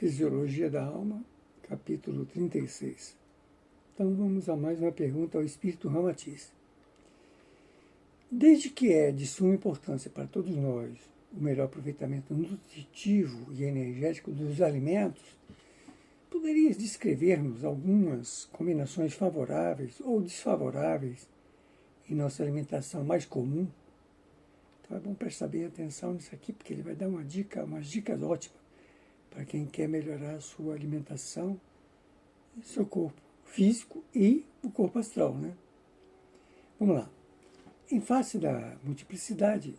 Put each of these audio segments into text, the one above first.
Fisiologia da Alma, capítulo 36. Então vamos a mais uma pergunta ao Espírito Ramatiz. Desde que é de suma importância para todos nós o melhor aproveitamento nutritivo e energético dos alimentos, poderias descrever-nos algumas combinações favoráveis ou desfavoráveis em nossa alimentação mais comum? Então é bom prestar bem atenção nisso aqui, porque ele vai dar umas dicas ótimas para quem quer melhorar a sua alimentação, seu corpo físico e o corpo astral, né? Vamos lá. Em face da multiplicidade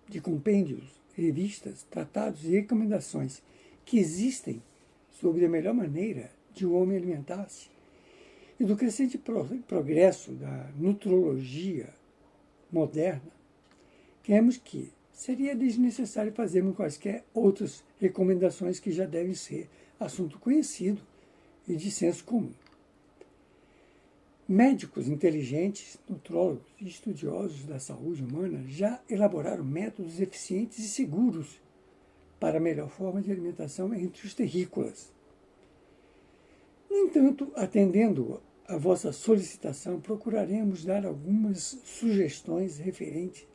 de compêndios, revistas, tratados e recomendações que existem sobre a melhor maneira de o homem alimentar-se e do crescente progresso da nutrologia moderna, cremos que seria desnecessário fazermos quaisquer outras recomendações que já devem ser assunto conhecido e de senso comum. Médicos inteligentes, nutrólogos e estudiosos da saúde humana já elaboraram métodos eficientes e seguros para a melhor forma de alimentação entre os terrícolas. No entanto, atendendo à vossa solicitação, procuraremos dar algumas sugestões referentes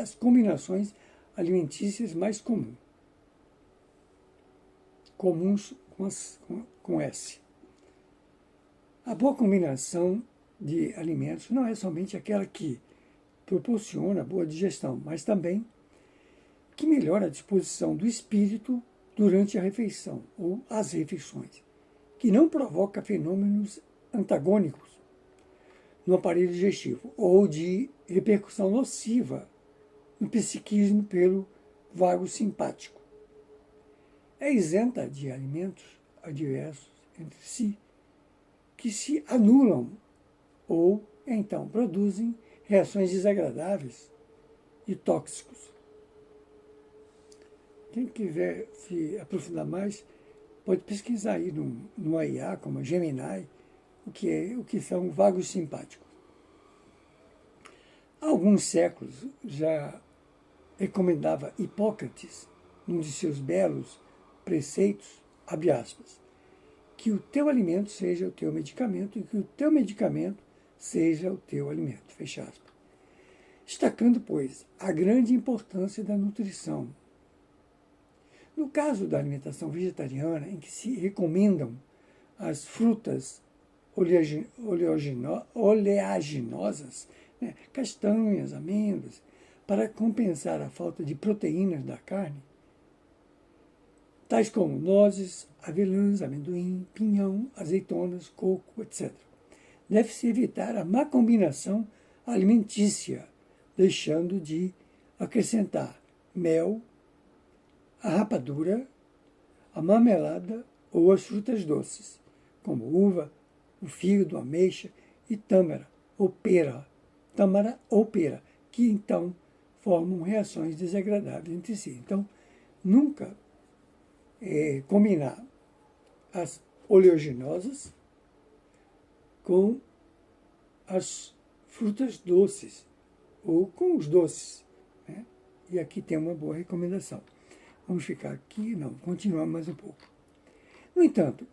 às combinações alimentícias mais comuns com S. A boa combinação de alimentos não é somente aquela que proporciona boa digestão, mas também que melhora a disposição do espírito durante a refeição ou as refeições, que não provoca fenômenos antagônicos no aparelho digestivo ou de repercussão nociva no psiquismo pelo vago simpático. É isenta de alimentos adversos entre si que se anulam ou, então, produzem reações desagradáveis e tóxicos. Quem quiser se aprofundar mais, pode pesquisar aí no AIA, como a Gemini, o que são vagos simpáticos. Há alguns séculos já recomendava Hipócrates, num de seus belos preceitos, abre aspas, que o teu alimento seja o teu medicamento e que o teu medicamento seja o teu alimento, fecha aspas. Destacando, pois, a grande importância da nutrição. No caso da alimentação vegetariana, em que se recomendam as frutas oleaginosas, né, castanhas, amêndoas, para compensar a falta de proteínas da carne, tais como nozes, avelãs, amendoim, pinhão, azeitonas, coco, etc. Deve-se evitar a má combinação alimentícia, deixando de acrescentar mel, a rapadura, a marmelada ou as frutas doces, como uva, o fígado, ameixa e tâmara ou pera, que então formam reações desagradáveis entre si. Então, nunca combinar as oleaginosas com as frutas doces ou com os doces, né? E aqui tem uma boa recomendação. Vamos ficar aqui, não, continuamos mais um pouco. No entanto,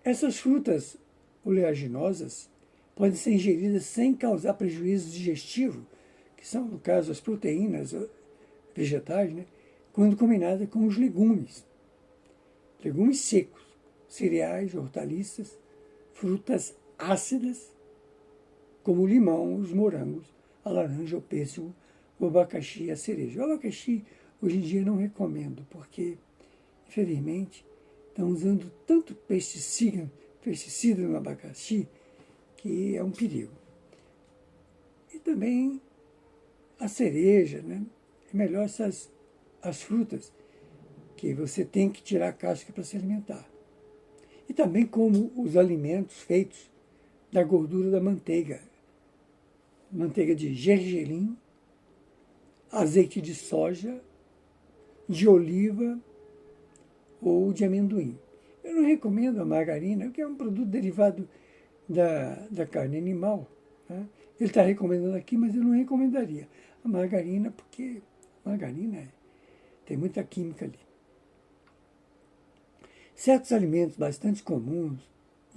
essas frutas oleaginosas podem ser ingeridas sem causar prejuízo digestivo, que são, no caso, as proteínas vegetais, né? Quando combinadas com os legumes secos, cereais, hortaliças, frutas ácidas, como o limão, os morangos, a laranja, o pêssego, o abacaxi e a cereja. O abacaxi, hoje em dia, não recomendo, porque, infelizmente, estão usando tanto pesticida no abacaxi que é um perigo. E também a cereja, né? É melhor as frutas, que você tem que tirar a casca para se alimentar. E também como os alimentos feitos da gordura da manteiga de gergelim, azeite de soja, de oliva ou de amendoim. Eu não recomendo a margarina, porque é um produto derivado da carne animal, né? Ele está recomendando aqui, mas eu não recomendaria a margarina, porque a margarina tem muita química ali. Certos alimentos bastante comuns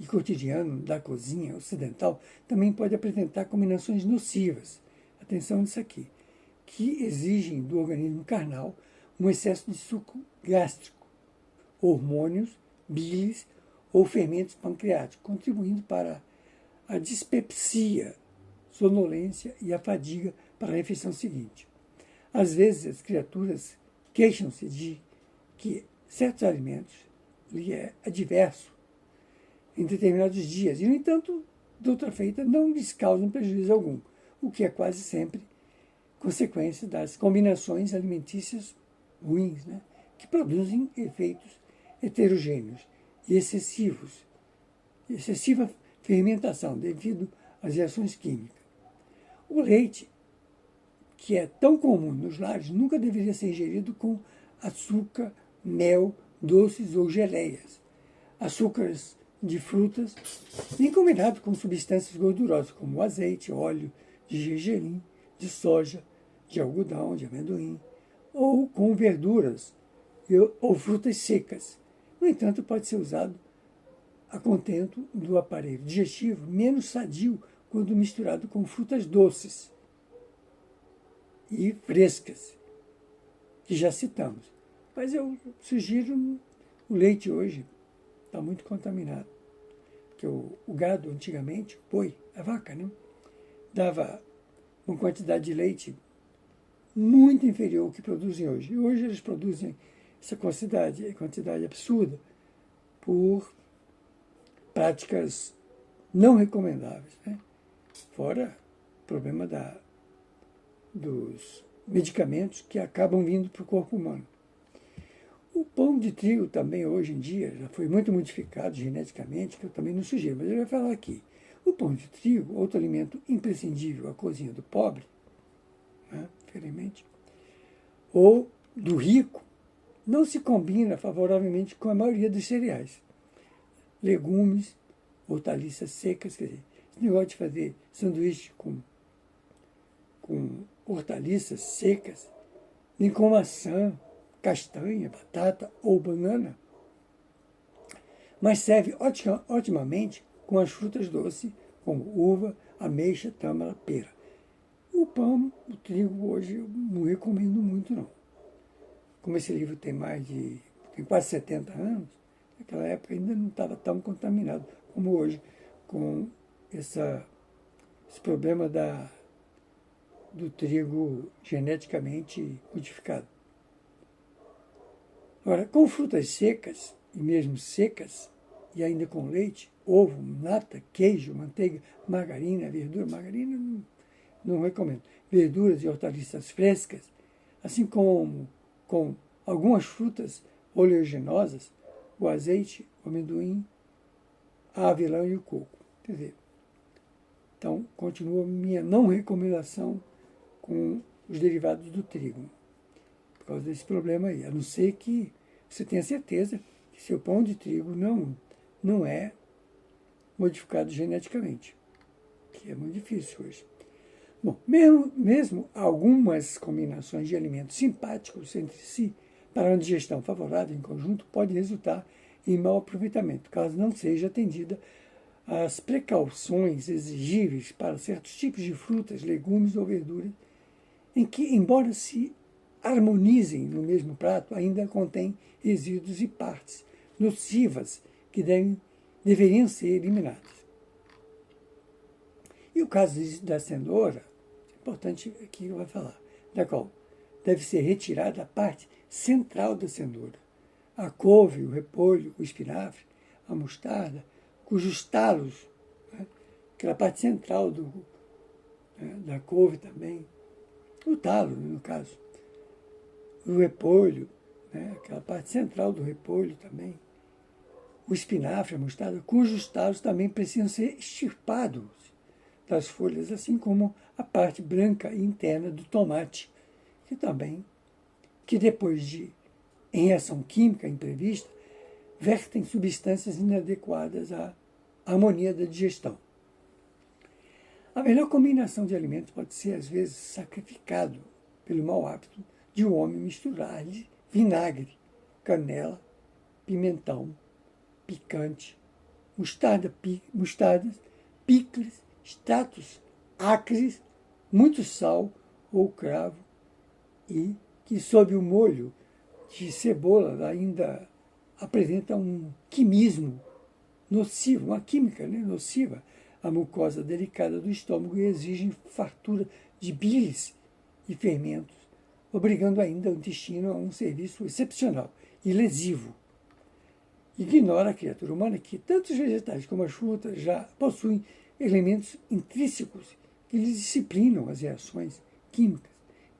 e cotidianos da cozinha ocidental também podem apresentar combinações nocivas, atenção nisso aqui, que exigem do organismo carnal um excesso de suco gástrico, hormônios, bilis ou fermentos pancreáticos, contribuindo para a dispepsia, sonolência e a fadiga para a refeição seguinte. Às vezes, as criaturas queixam-se de que certos alimentos lhe é adverso em determinados dias e, no entanto, de outra feita, não lhes causam prejuízo algum, o que é quase sempre consequência das combinações alimentícias ruins, né, que produzem efeitos heterogêneos e excessiva fermentação devido às reações químicas. O leite, que é tão comum nos lares, nunca deveria ser ingerido com açúcar, mel, doces ou geleias, açúcares de frutas, nem combinado com substâncias gordurosas, como azeite, óleo de gergelim, de soja, de algodão, de amendoim, ou com verduras ou frutas secas. No entanto, pode ser usado a contento do aparelho digestivo menos sadio quando misturado com frutas doces e frescas, que já citamos. Mas eu sugiro o leite hoje, está muito contaminado. Porque o gado, antigamente, o boi, a vaca, né, dava uma quantidade de leite muito inferior ao que produzem hoje. E hoje eles produzem essa quantidade absurda por práticas não recomendáveis, né? Fora o problema dos medicamentos que acabam vindo para o corpo humano. O pão de trigo também, hoje em dia, já foi muito modificado geneticamente, que eu também não sugiro, mas eu vou falar aqui. O pão de trigo, outro alimento imprescindível à cozinha do pobre, né, infelizmente, ou do rico, não se combina favoravelmente com a maioria dos cereais. Legumes, hortaliças secas, quer dizer, esse negócio de fazer sanduíche com hortaliças secas, nem com maçã, castanha, batata ou banana, mas serve otimamente com as frutas doces, como uva, ameixa, tâmara, pera. O pão, o trigo, hoje eu não recomendo muito, não. Como esse livro tem quase 70 anos, naquela época ainda não estava tão contaminado como hoje, com esse problema do trigo geneticamente modificado. Agora, com frutas secas, e mesmo secas, e ainda com leite, ovo, nata, queijo, manteiga, margarina, verdura, margarina não recomendo, verduras e hortaliças frescas, assim como com algumas frutas oleaginosas, o azeite, o amendoim, a avelã e o coco. Quer dizer, então, continua a minha não recomendação com os derivados do trigo, por causa desse problema aí. A não ser que você tenha certeza que seu pão de trigo não é modificado geneticamente, que é muito difícil hoje. Bom, mesmo algumas combinações de alimentos simpáticos entre si para uma digestão favorável em conjunto pode resultar em mau aproveitamento, caso não seja atendida às precauções exigíveis para certos tipos de frutas, legumes ou verduras, em que, embora se harmonizem no mesmo prato, ainda contém resíduos e partes nocivas que deveriam ser eliminadas. E o caso da cenoura, importante aqui eu vou falar, da qual deve ser retirada a parte central da cenoura. A couve, o repolho, o espinafre, a mostarda, cujos talos, né, aquela parte central da couve também, o talo, no caso, o repolho, né, aquela parte central do repolho também, o espinafre, a mostarda, cujos talos também precisam ser extirpados das folhas, assim como a parte branca e interna do tomate, que depois de em reação química imprevista, vertem substâncias inadequadas à harmonia da digestão. A melhor combinação de alimentos pode ser, às vezes, sacrificado pelo mau hábito de um homem misturar-lhe vinagre, canela, pimentão, picante, mostardas, picles, extratos acres, muito sal ou cravo, e que sob o molho de cebola ainda apresenta um quimismo nocivo, uma química, né, nociva à mucosa delicada do estômago e exige fartura de bilis e fermentos, obrigando ainda o intestino a um serviço excepcional e lesivo. Ignora a criatura humana que tanto os vegetais como as frutas já possuem elementos intrínsecos que lhes disciplinam as reações químicas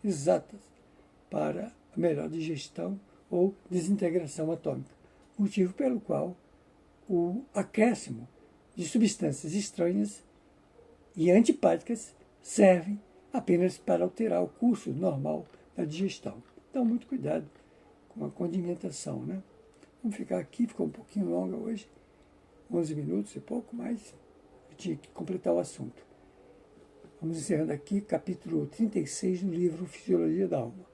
exatas para a melhor digestão ou desintegração atômica, motivo pelo qual o acréscimo de substâncias estranhas e antipáticas serve apenas para alterar o curso normal da digestão. Então, muito cuidado com a condimentação, né? Vamos ficar aqui, ficou um pouquinho longa hoje, 11 minutos e pouco, mas eu tinha que completar o assunto. Vamos encerrando aqui capítulo 36 do livro Fisiologia da Alma,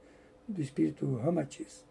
do Espírito Ramatiz.